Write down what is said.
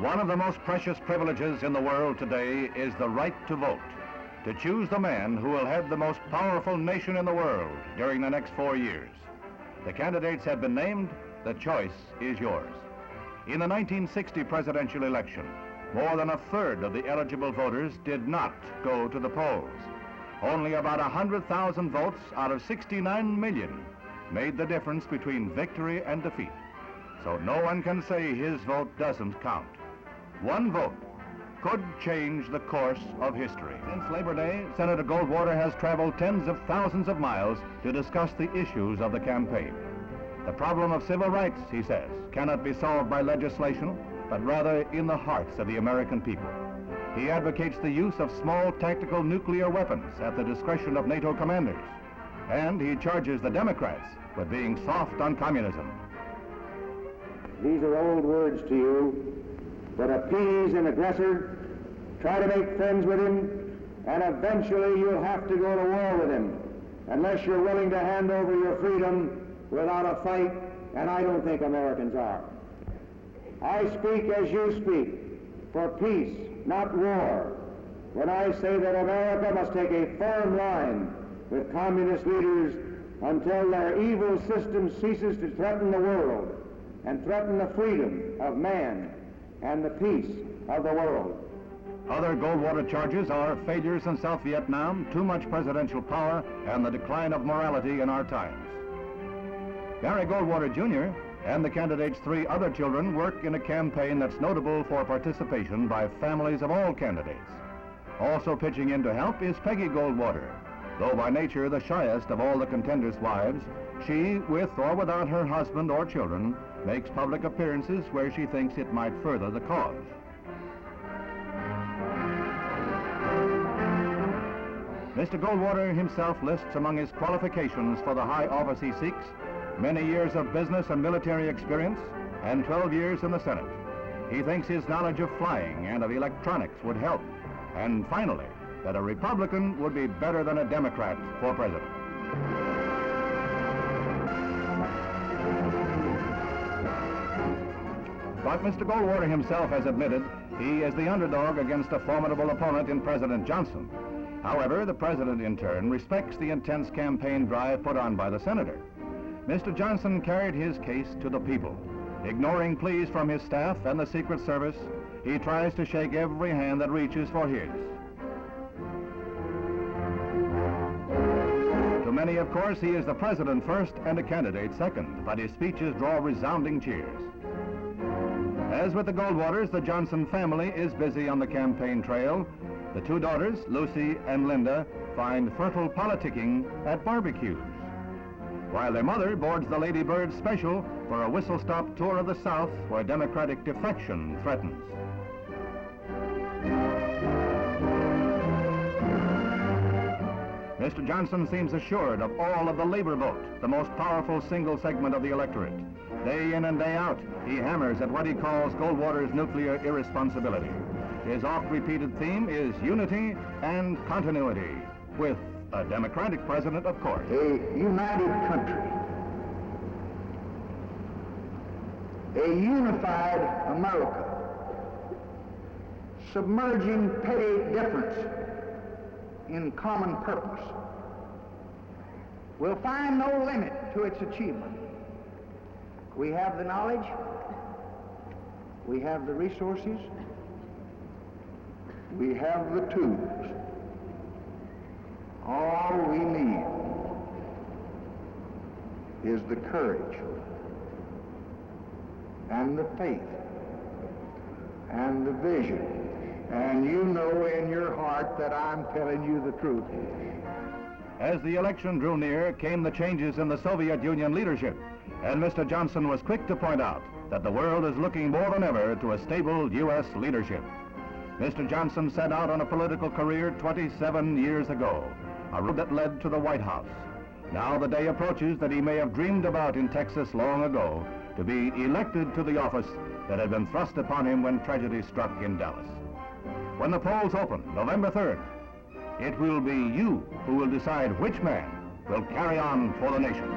One of the most precious privileges in the world today is the right to vote, to choose the man who will head the most powerful nation in the world during the next 4 years. The candidates have been named. The choice is yours. In the 1960 presidential election, more than a third of the eligible voters did not go to the polls. Only about 100,000 votes out of 69 million made the difference between victory and defeat. So no one can say his vote doesn't count. One vote could change the course of history. Since Labor Day, Senator Goldwater has traveled tens of thousands of miles to discuss the issues of the campaign. The problem of civil rights, he says, cannot be solved by legislation, but rather in the hearts of the American people. He advocates the use of small tactical nuclear weapons at the discretion of NATO commanders. And he charges the Democrats with being soft on communism. These are old words to you, but appease an aggressor, try to make friends with him, and eventually you'll have to go to war with him, unless you're willing to hand over your freedom without a fight, and I don't think Americans are. I speak as you speak, for peace, not war, when I say that America must take a firm line with communist leaders until their evil system ceases to threaten the world and threaten the freedom of man and the peace of the world. Other Goldwater charges are failures in South Vietnam, too much presidential power, and the decline of morality in our times. Barry Goldwater Jr. and the candidate's 3 other children work in a campaign that's notable for participation by families of all candidates. Also pitching in to help is Peggy Goldwater. Though by nature the shyest of all the contenders' wives, she, with or without her husband or children, makes public appearances where she thinks it might further the cause. Mr. Goldwater himself lists among his qualifications for the high office he seeks many years of business and military experience and 12 years in the Senate. He thinks his knowledge of flying and of electronics would help. And finally, that a Republican would be better than a Democrat for president. But Mr. Goldwater himself has admitted he is the underdog against a formidable opponent in President Johnson. However, the president in turn respects the intense campaign drive put on by the senator. Mr. Johnson carried his case to the people. Ignoring pleas from his staff and the Secret Service, he tries to shake every hand that reaches for his. To many, of course, he is the president first and a candidate second, but his speeches draw resounding cheers. As with the Goldwaters, the Johnson family is busy on the campaign trail. The 2 daughters, Lucy and Linda, find fertile politicking at barbecues, while their mother boards the Lady Bird Special for a whistle-stop tour of the South where Democratic defection threatens. Mr. Johnson seems assured of all of the labor vote, the most powerful single segment of the electorate. Day in and day out, he hammers at what he calls Goldwater's nuclear irresponsibility. His oft-repeated theme is unity and continuity, with a Democratic president, of course. A united country, a unified America, submerging petty difference in common purpose, will find no limit to its achievement. We have the knowledge, we have the resources, we have the tools. All we need is the courage and the faith and the vision. And you know in your heart that I'm telling you the truth. As the election drew near, came the changes in the Soviet Union leadership, and Mr. Johnson was quick to point out that the world is looking more than ever to a stable U.S. leadership. Mr. Johnson set out on a political career 27 years ago, a road that led to the White House. Now the day approaches that he may have dreamed about in Texas long ago, to be elected to the office that had been thrust upon him when tragedy struck in Dallas. When the polls open, November 3rd, it will be you who will decide which man will carry on for the nation.